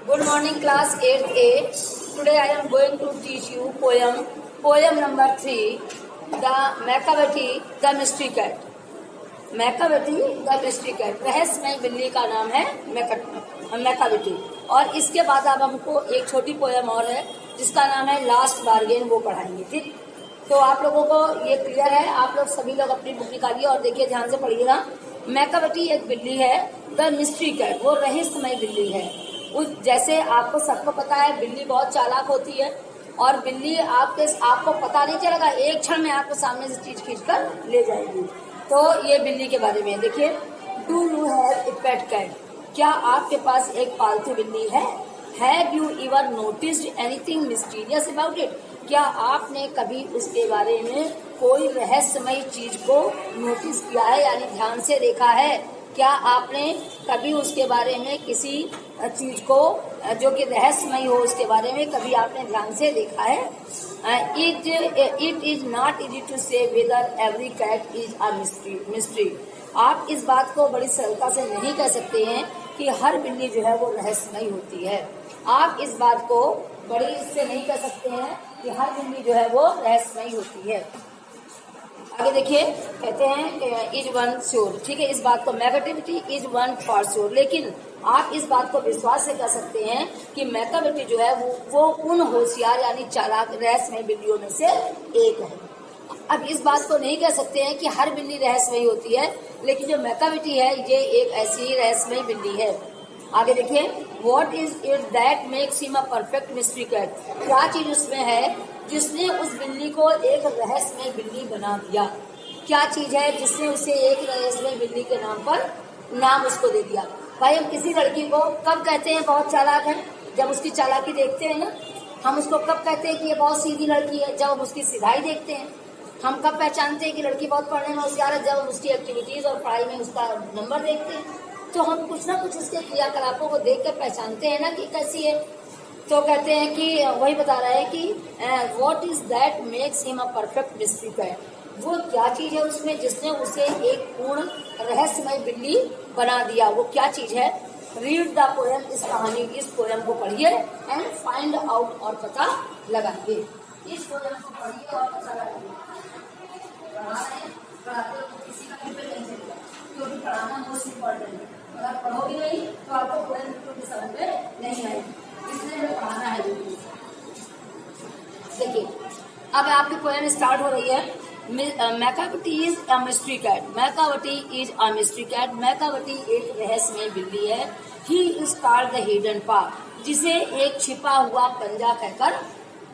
Good morning, class 8A. Today I am going to teach you poem number 3, The Macavity, the Mystery Cat. Macavity the mystery cat, रहस्यमय बिल्ली का नाम है Macavity. और इसके बाद अब हमको एक छोटी पोयम और है जिसका नाम है लास्ट बार्गेन, वो पढ़ाएंगे। ठीक, तो आप लोगों को ये क्लियर है? आप लोग सभी लोग अपनी बुक निकालिए और देखिए, ध्यान से पढ़िएगा। मैकाविटी एक बिल्ली है, द मिस्ट्री कैट वो रहस्यमय बिल्ली है। उस जैसे आपको सबको पता है, बिल्ली बहुत चालाक होती है और बिल्ली आपको पता नहीं चलेगा, एक क्षण में आपको सामने से चीज खींच कर ले जाएगी। तो ये बिल्ली के बारे में देखिए। Do you have a pet cat? क्या आपके पास एक पालतू बिल्ली है? Have you ever noticed anything mysterious about it? क्या आपने कभी उसके बारे में कोई रहस्यमय चीज को नोटिस किया है, यानी ध्यान से देखा है? क्या आपने कभी उसके बारे में किसी चीज को जो कि रहस्यमय हो उसके बारे में कभी आपने ध्यान से देखा है? It is not easy to say whether every cat is a mystery. आप इस बात को बड़ी सरलता से नहीं कह सकते हैं कि हर बिल्ली जो है वो रहस्यमय होती है। आप इस बात को बड़ी इससे नहीं कह सकते हैं कि हर बिल्ली जो है वो रहस्यमय होती है। आगे देखिए, कहते हैं इज वन श्योर। ठीक है, इस बात को Macavity is one for sure, लेकिन आप इस बात को विश्वास से कह सकते हैं कि मैकाविटी जो है वो उन होशियार यानी चालाक रहस्यमय बिल्लियों में से एक है। अब इस बात को नहीं कह सकते हैं कि हर बिल्ली रहस्यमय होती है, लेकिन जो मैकाविटी है ये एक ऐसी रहस्यमय बिल्ली है। आगे देखिए, what is it that makes him a perfect mystery cat? क्या चीज उसमें है जिसने उस बिल्ली को एक रहस्यमय बिल्ली बना दिया? क्या चीज है जिसने उसे एक रहस्यमय बिल्ली के नाम पर नाम उसको दे दिया? भाई, हम किसी लड़की को कब कहते हैं बहुत चालाक है? जब उसकी चालाकी देखते हैं ना। हम उसको कब कहते हैं कि ये बहुत सीधी लड़की है? जब हम उसकी सीधाई देखते हैं। हम कब पहचानते हैं कि लड़की बहुत पढ़ने में होशियार है? जब हम उसकी एक्टिविटीज और पढ़ाई में उसका नंबर देखते हैं। तो हम कुछ ना कुछ उसके क्रियाकलापों को देख कर पहचानते हैं ना कि कैसी है। तो कहते हैं कि वही बता रहा है कि what is that makes him a perfect mystery cat? वो क्या चीज है उसमें जिसने उसे एक पूर्ण रहस्यमय बिल्ली बना दिया? वो क्या चीज है? रीड द पोएम, इस कहानी इस पोएम को पढ़िए एंड फाइंड आउट, और पता लगाइए। इस पोएम को पढ़िए और पता लगाइए। पढ़ाते किसी का भी नहीं चलेगा, क्योंकि पढ़ाना मोस्ट इम्पोर्टेंट है। अगर पढ़ोगे नहीं तो आपको पोएम की समझ में नहीं आएगी, इसलिए हमें पढ़ाना है। देखिए, अब आपकी पोएम स्टार्ट हो रही है। Macavity is a mystery cat. Macavity is a mystery cat. Macavity एक रहस्यमय बिल्ली है। He is called the hidden paw, जिसे एक छिपा हुआ पंजा कहकर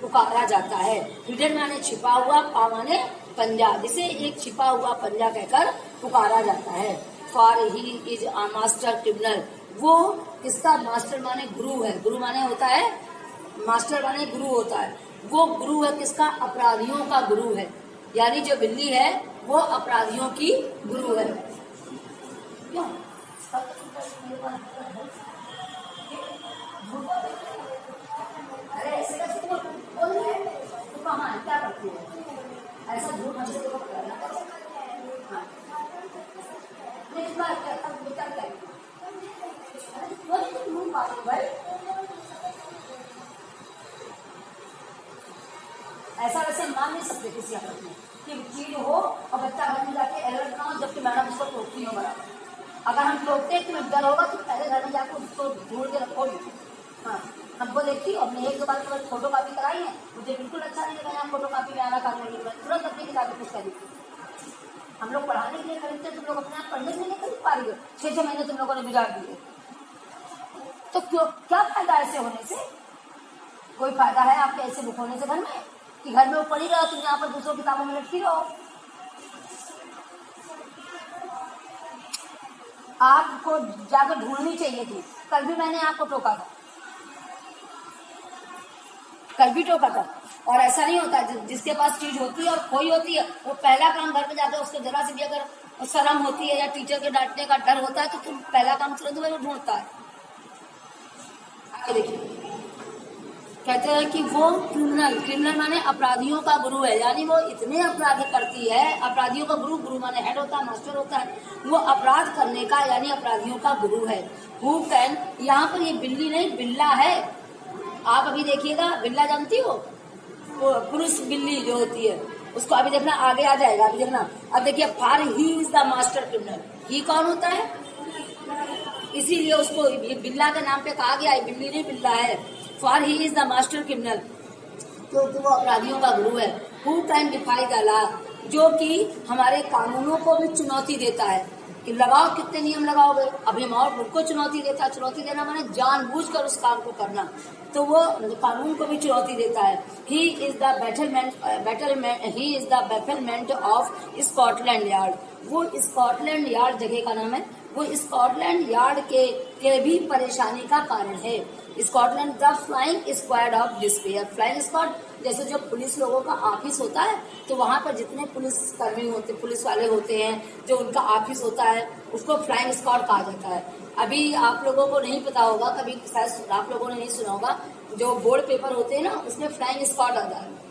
पुकारा जाता है। हिडन माने छिपा हुआ, पा माने पंजा, जिसे एक छिपा हुआ पंजा कहकर पुकारा जाता है। For he is a master criminal. वो किसका मास्टर माने गुरु है। गुरु माने होता है मास्टर माने गुरु होता है। वो गुरु है किसका? अपराधियों का गुरु है। यानी जो बिल्ली है वो अपराधियों की गुरु है। क्यों? अरे ऐसे कैसे बोल रहे हैं? तो कहाँ क्या करती है? ऐसा झूठ हमसे तो करना हाँ। भाई, ऐसा वैसे मान नहीं सकते किसी हालत में कि चीज हो और बच्चा घर में जाके अलर्ट ना हो, जबकि मैडम उसको टोकती हो बराबर। अगर हम टोकते कि डर होगा तो पहले घर में जाकर उसको ढूंढ के रखो। हाँ, हमको देखती हो, हमने एक दो बार फोटो कॉपी कराई है, मुझे बिल्कुल अच्छा नहीं लगा यहाँ फोटो कॉपी में आना करने के बाद तुरंत अपनी किताबें कुछ करी। हम लोग पढ़ाने के लिए खरीदते, तुम लोग अपने आप पढ़ने के लिए नहीं खरीद पा रही हो। 6-6 महीने तुम लोगों ने बिगाड़ दिए। तो क्यों, क्या फायदा ऐसे होने से? कोई फायदा है आपके ऐसे बुक होने से घर में कि घर में वो पढ़ी रहो, तुम यहाँ पर दूसरों किताबों में लटकी रहो? आपको जाकर ढूंढनी चाहिए थी। कल भी मैंने आपको टोका था, कल भी टोका था। और ऐसा नहीं होता जिसके पास चीज होती है और खोई होती है, वो पहला काम घर पे जाकर उसको जरा से भी अगर शर्म होती है या टीचर के डांटने का डर होता है तो तुम पहला काम तुरंत वो ढूंढता है। आगे देखिए, कहते हैं कि वो क्रिमिनल माने अपराधियों का गुरु है, यानी वो इतने अपराध करती है, अपराधियों का गुरु माने हेड होता है, मास्टर होता है, वो अपराध करने का यानी अपराधियों का गुरु है। हु कैन, यहाँ पर ये बिल्ली नहीं बिल्ला है। आप अभी देखिएगा, बिल्ला जानती हो, पुरुष बिल्ली जो होती है उसको अभी देखना आगे आ जाएगा, अभी देखना। अब देखिए, for he is the master criminal, he कौन होता है, इसीलिए उसको बिल्ला के नाम पे कहा गया है, बिल्ली नहीं बिल्ला है। For he is the master criminal, क्योंकि वो अपराधियों का गुरु है। Who can defy the law, जो कि हमारे कानूनों को भी चुनौती देता है कि लगाओ, कितने नियम लगाओगे। अभी और उनको चुनौती देता है, चुनौती देना माने जानबूझकर उस काम को करना, तो वो कानून को भी चुनौती देता है। He is the he is the bafflement of Scotland Yard, वो स्कॉटलैंड यार्ड जगह का नाम है, वो स्कॉटलैंड यार्ड के भी परेशानी का कारण है। Scotland the flying squad of despair, flying squad जैसे जो पुलिस लोगों का ऑफिस होता है, तो वहां पर जितने पुलिस कर्मी होते, पुलिस वाले होते हैं, जो उनका ऑफिस होता है, उसको फ्लाइंग स्क्वाड कहा जाता है। अभी आप लोगों को नहीं पता होगा, कभी शायद आप लोगों ने नहीं सुना होगा, जो बोर्ड पेपर होते हैं ना, उसमें फ्लाइंग स्क्वाड आता है।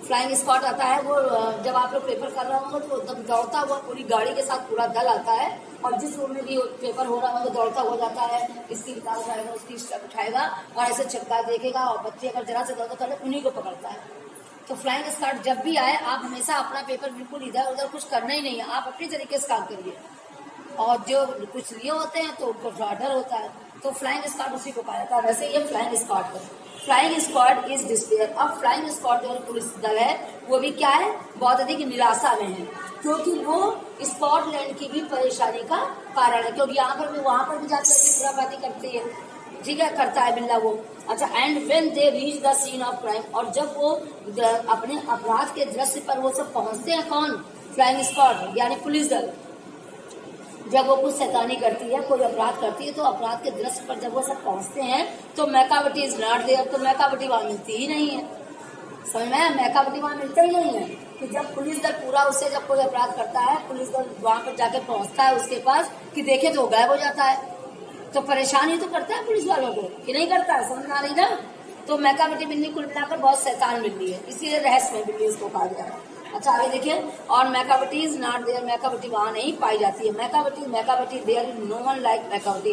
फ्लाइंग स्क्वाड आता है, वो जब आप लोग पेपर कर रहे होंगे तो एकदम दौड़ता हुआ पूरी गाड़ी के साथ पूरा दल आता है, और जिस रूम में भी पेपर हो रहा होगा दौड़ता हुआ जाता है, इसकी किताब उठाएगा, उसकी स्टेप उठाएगा, और ऐसे छक्का देखेगा, और बच्चे अगर जरा से दौड़ता तो उन्हीं को पकड़ता है। तो फ्लाइंग स्क्वाड जब भी आए, आप हमेशा अपना पेपर बिल्कुल इधर उधर कुछ करना ही नहीं है, आप अपनी तरीके से काम करिए, और जो कुछ लिए होते हैं तो उनको डर होता है, तो फ्लाइंग स्क्वाड उसी को कहा जाता है। वैसे ये फ्लाइंग स्क्वाड है, फ्लाइंग स्क्वाड इज डिस्पेयर। अब फ्लाइंग स्क्वाड जो पुलिस दल है वो भी क्या है, बहुत अधिक निराशा में है, क्योंकि वो स्कॉटलैंड की भी परेशानी का कारण है, क्योंकि यहाँ पर भी वहां पर भी जाते हैं, खुराबादी करती है, ठीक है, करता है बिल्ला वो। अच्छा, and when they reach the scene of crime, और जब वो अपने अपराध के दृश्य पर वो सब पहुंचते हैं, कौन, फ्लाइंग स्क्वाड यानी पुलिस दल, जब वो कुछ शैतानी करती है, कोई अपराध करती है, तो अपराध के दृश्य पर जब वो सब पहुंचते हैं, तो मैकावटी इज नॉट देयर, तो मैकावटी वहां मिलती ही नहीं है। समझ में, मैकावटी वहां मिलता ही नहीं है कि जब पुलिस दल पूरा उससे जब कोई अपराध करता है, पुलिस दल वहां पर जाके पहुंचता है उसके पास कि देखे तो गायब हो जाता है, तो परेशानी तो करता है पुलिस वालों को कि नहीं करता है, समझ में आ रही ना। तो मैकावटी बिल्ली कुल मिलाकर बहुत शैतान बिल्ली है, इसीलिए रहस्य में बिल्ली इसको कहा गया है। अच्छा, आगे देखिए, और Macavity is not there, Macavity वहां नहीं पाई जाती है। Macavity there is no one like Macavity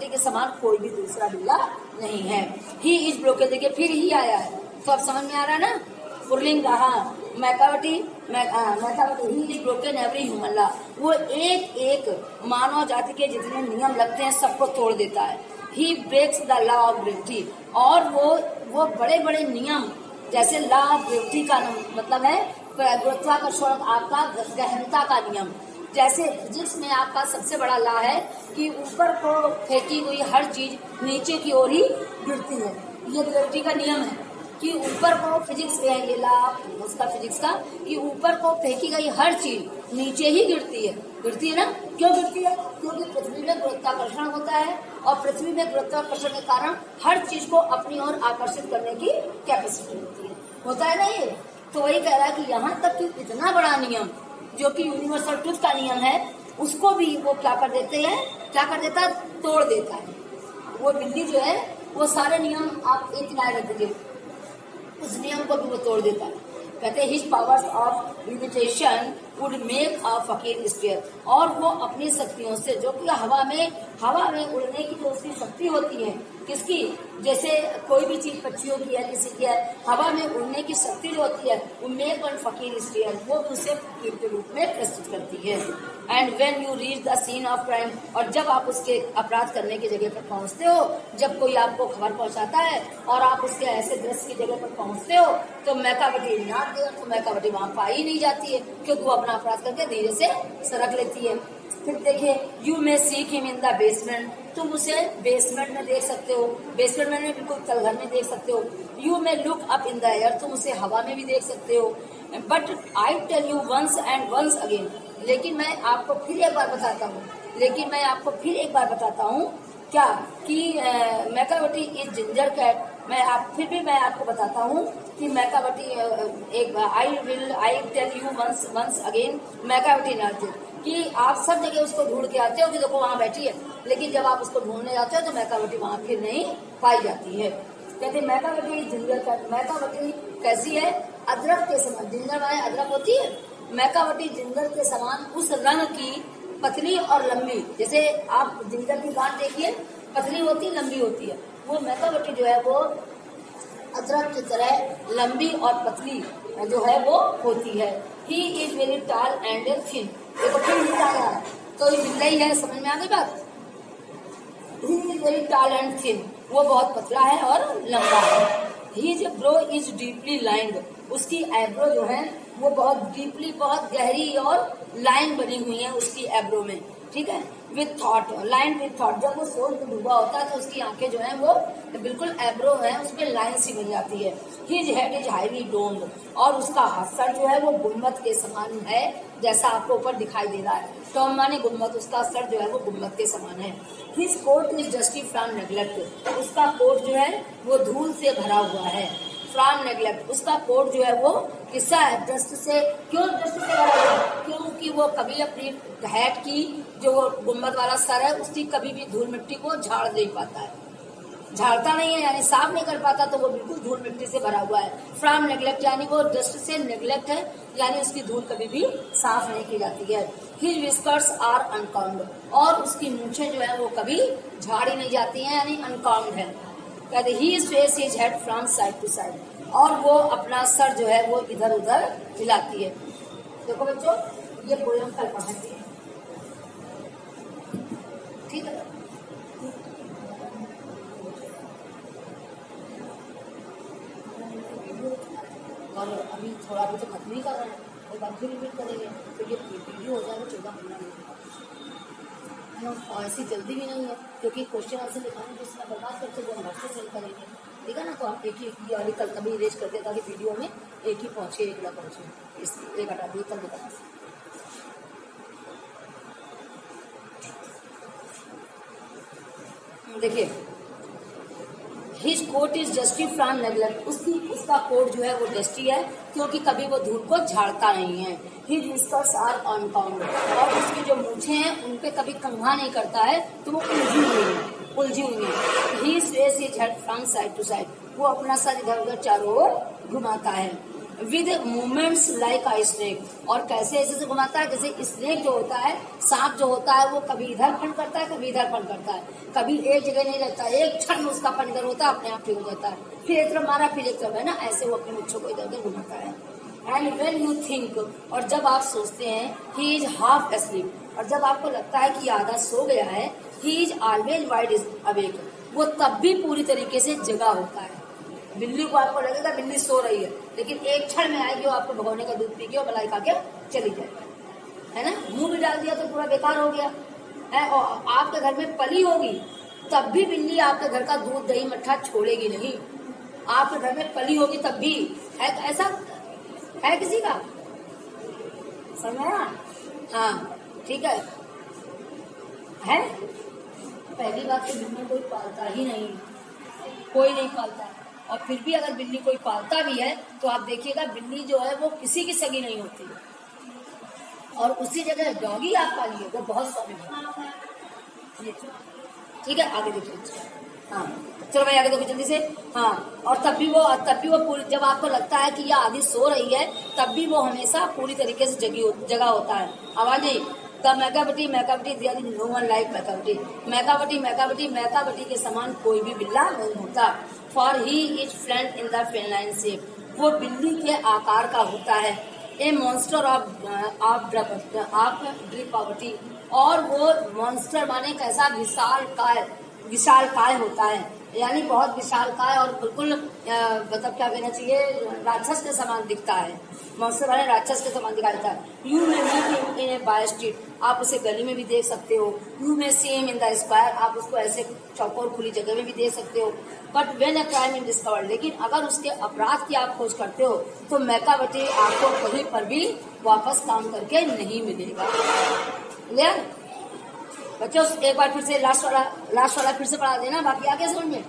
के समान कोई भी दूसरा बिल्ला नहीं है। ही इज ब्रोकेन, देखिए फिर ही आया है, तो अब समझ में आ रहा है ना, पुल्लिंग रहा Macavity he is broken every human law, वो एक एक मानव जाति के जितने नियम लगते हैं सबको तोड़ देता है। He breaks the law of gravity, और वो बड़े बड़े नियम, जैसे लॉ ऑफ ग्रेविटी का मतलब है गुरुत्वाकर्षण, आपका गहनता का नियम, जैसे फिजिक्स में आपका सबसे बड़ा लॉ है कि ऊपर को फेंकी हुई हर चीज नीचे की ओर ही गिरती है, ये ग्रेविटी का नियम है कि ऊपर को फिजिक्स में है, ये लॉ उसका फिजिक्स का, कि ऊपर को फेंकी गई हर चीज नीचे ही गिरती है ना। क्यों गिरती है, क्योंकि पृथ्वी में गुरुत्वाकर्षण होता है, और पृथ्वी में गुरुत्वाकर्षण के कारण हर चीज को अपनी ओर आकर्षित करने की कैपेसिटी होती है, होता है ना ये। तो वही कह रहा है कि यहाँ तक कि इतना बड़ा नियम जो कि यूनिवर्सल ट्रुथ का नियम है, उसको भी वो क्या कर देता है, तोड़ देता है। वो बिल्ली जो है वो सारे नियम आप एक किनारे रख दीजिए, उस नियम को भी वो तोड़ देता है। कहते हैं his powers of limitation would make a फकीर स्टेयर, और वो अपनी शक्तियों से, जो कि हवा में उड़ने की जो उसकी शक्ति होती है, किसकी, जैसे कोई भी चीज पक्षियों की है, किसी की है, हवा में उड़ने की शक्ति जो होती है, वो मेक वन फकीर स्टेयर, वो उसे फकीर के रूप में प्रस्तुत करती है। And when you reach the scene of crime, और जब आप उसके अपराध करने की जगह पर पहुंचते हो, जब कोई आपको खबर पहुंचाता है और आप उसके ऐसे दृश्य की जगह पर पहुंचते हो, तो मैकावटी नाट देयर, तो मैकावटी वहां पाई नहीं जाती है, क्योंकि वो अपना अपराध करके धीरे से सरक लेती है। फिर देखिए, you may seek him in the basement, तुम उसे बेसमेंट में देख सकते हो, बेसमेंट में बिल्कुल तलघर में देख सकते हो। You may look up in the air, तुम उसे हवा में भी देख सकते हो। But I tell you once and once again, लेकिन मैं आपको फिर एक बार बताता हूँ, क्या कि मैकावटी इज जिंजर कैट, मैं आपको बताता हूँ कि Macavity I tell you once again Macavity not, कि आप सब जगह उसको ढूंढ के आते हो कि देखो वहां बैठी है, लेकिन जब आप उसको ढूंढने जाते हो तो मैकावटी वहां फिर नहीं पाई जाती है। कहते मैकावटी जिंजर कैट, मैकावटी कैसी है? अदरक के समान, जिंजर माने अदरक होती है, मैकावटी जिंजर के समान उस रंग की, पतली और लंबी। जैसे आप जिंजर की गांठ देखिए, पतली होती है, लंबी होती है, वो मैकावटी जो है वो अदरक की तरह लंबी और पतली जो है वो होती है। He is very tall and thin. देखो फिर हिल आया है, तो ये बिल्ला ही है, समझ में आ गई बात? He is very tall and thin, वो बहुत पतला है और लंबा है। His bro is deeply lined, उसकी एब्रो जो है वो बहुत डीपली, बहुत गहरी और लाइन बनी हुई है उसकी एब्रो में, ठीक है। With thought, line with thought, जब वो सोच में डूबा होता है तो उसकी आंखें जो है वो बिल्कुल एब्रो है, उसमें लाइन सी बन जाती है। His head is highly doomed, और उसका सर जो है वो गुम्बद के समान है, जैसा आपको ऊपर दिखाई दे रहा है। टॉम माने गुम्बद, उसका सर जो है वो गुम्बद के समान है। His coat is dusty from neglect, उसका कोट जो है वो धूल से भरा हुआ है। फ्रॉम नेग्लेक्ट, उसका कोट जो है वो किस्सा है डस्ट से। क्यों डस्ट से भरा हुआ है? क्योंकि वो कभी अपनी हेड की जो गुम्बद वाला सर है उसकी कभी भी धूल मिट्टी को झाड़ नहीं पाता है, झाड़ता नहीं है, यानी साफ नहीं कर पाता, तो वो बिल्कुल धूल मिट्टी से भरा हुआ है। फ्रॉम नेग्लेक्ट यानी वो डस्ट से नेग्लेक्ट है, यानी उसकी धूल कभी भी साफ नहीं की जाती है। हिज विस्कर्स आर अनकॉम्ड, और उसकी मूछें जो है वो कभी झाड़ी नहीं जाती हैं, यानी अनकॉम्ड है। कहते he face is head from side to side, और वो अपना सर जो है वो इधर उधर हिलाती है। देखो बच्चों, ये पोयम कल पढ़ाती है, ठीक है। और अभी थोड़ा भी तो खत्म ही कर रहे हैं, एक बार फिर रिपीट करेंगे, तो ये वीडियो हो जाएगा 14-15 मिनट का। और ऐसी जल्दी भी नहीं है, क्योंकि क्वेश्चन आंसर लिखाने को इसमें बर्बाद करते वो हम घर से सेल करेंगे, ठीक है ना। तो हम एक ही ये वाली कल कभी इरेज करते हैं, ताकि वीडियो में एक ही पहुंचे, एक ना पहुंचे, इसलिए एक हटा दिए, कल बताना। देखिए, his coat is dusty from neglect, उसका कोट जो है वो डस्टी है, क्योंकि कभी वो धूल को झाड़ता नहीं है। हिज विस्कर्स आर अनकाउंड, और उसकी जो मूछें हैं उन पे कभी कंघा नहीं करता है, तो वो उलझी हुई है। His face is head from side to side, वो अपना सर इधर उधर चारों ओर घुमाता है। With movements like a snake, और कैसे ऐसे से घुमाता है जैसे स्नेक जो होता है, सांप जो होता है, वो कभी इधर फन करता है, कभी इधर फन करता है, कभी एक जगह नहीं रहता है, एक क्षण में उसका फन इधर होता है, अपने आप ठीक हो जाता है, फिर एक तरफ मारा, फिर एक तरफ, है ना, ऐसे वो अपने मुच्छों को इधर उधर घुमाता है। एंड वेन यू थिंक, और जब आप सोचते हैं, ही इज हाफ एस्लीप, और जब आपको लगता है कि आधा सो गया है, he is always wide awake, वो तब भी पूरी तरीके से जगा होता है। बिल्ली को आपको लगेगा बिल्ली सो रही है, लेकिन एक क्षण में आएगी, वो आपको भगोने का दूध पी के और मलाई खा के चली जाएगी, है ना। मुंह भी डाल दिया तो पूरा बेकार हो गया है। और आपके घर में पली होगी, तब भी बिल्ली आपके घर का दूध दही मट्ठा छोड़ेगी नहीं। आपके घर में पली होगी तब भी, है ऐसा है किसी का? समझ में आया? हाँ, ठीक है। पहली बात तो बिल्ली कोई पालता ही नहीं, कोई नहीं पालता, और फिर भी अगर बिल्ली कोई पालता भी है तो आप देखिएगा बिल्ली जो है वो किसी की सगी नहीं होती, और उसी जगह डॉगी आप पालिए वो बहुत स्वामी है, ठीक है। आगे देखिए, हाँ चलो भाई आगे देखो जल्दी से। हाँ, और तब भी वो पूरी, जब आपको लगता है कि यह आधी सो रही है, तब भी वो हमेशा पूरी तरीके से जगा होता है। आवाज नहीं, the Macavity there is no one like Macavity के समान कोई भी बिल्ला नहीं होता। For he is friend in the feline shape, वो बिल्ली के आकार का होता है। ए मॉन्स्टर ऑफ ड्रिपावटी, और वो मॉन्स्टर माने कैसा, विशाल काय होता है, यानी बहुत विशाल काय, और बिल्कुल मतलब क्या कहना चाहिए, राक्षस के समान दिखता है। मॉन्स्टर वाले राक्षस के समान दिखाई देता है। You may meet in a by street, आप उसे गली में भी देख सकते हो। You may see him in the square, आप उसको ऐसे चौकोर खुली जगह में भी देख सकते हो। But when a crime is discovered, लेकिन अगर उसके अपराध की आप खोज करते हो तो मैकावटी आपको कहीं पर भी वापस काम करके नहीं मिलेगा। क्लियर बच्चों? एक बार फिर से लास्ट वाला फिर से पढ़ा देना, बाकी आगे समझ में।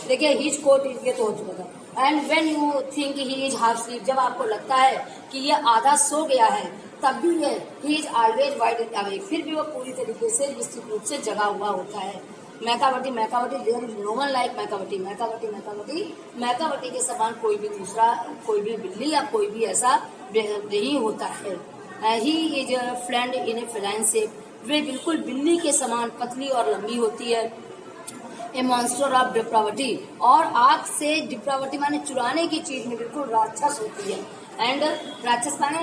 देखिए, हिज कोट, ये तो हो चुका था। And when you think he is half sleep, जब आपको लगता है कि ये आधा सो गया है, तब भी ये he is always wide awake, फिर भी वो पूरी तरीके से निश्चित रूप से जगा हुआ होता है। Macavity Macavity, there is no one like Macavity Macavity Macavity. Macavity के समान कोई भी दूसरा, कोई भी बिल्ली या कोई भी ऐसा नहीं होता है। He is fiend in a feline shape, वे बिल्कुल बिल्ली के समान पतली और लंबी होती है। ए मॉन्स्टर ऑफ डिप्राविटी, और आग से डिप्राविटी माने चुराने की चीज में बिल्कुल राक्षस होती है। एंड राक्षस माने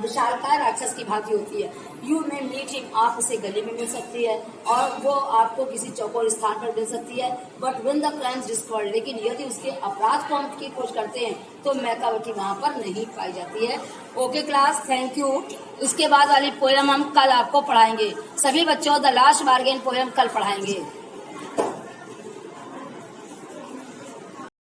विशालकाय राक्षस की भांति होती है। यू में मीट हिम, आप उसे गले में मिल सकती है और वो आपको किसी चौकोर स्थान पर मिल सकती है। But when the crime discovered, लेकिन यदि उसके अपराध को हम की खोज करते हैं तो मैकावटी वहां पर नहीं पाई जाती है। Okay class, thank you. इसके बाद वाली पोयम हम कल आपको पढ़ाएंगे। सभी बच्चों द लास्ट बार्गेन पोयम कल पढ़ाएंगे।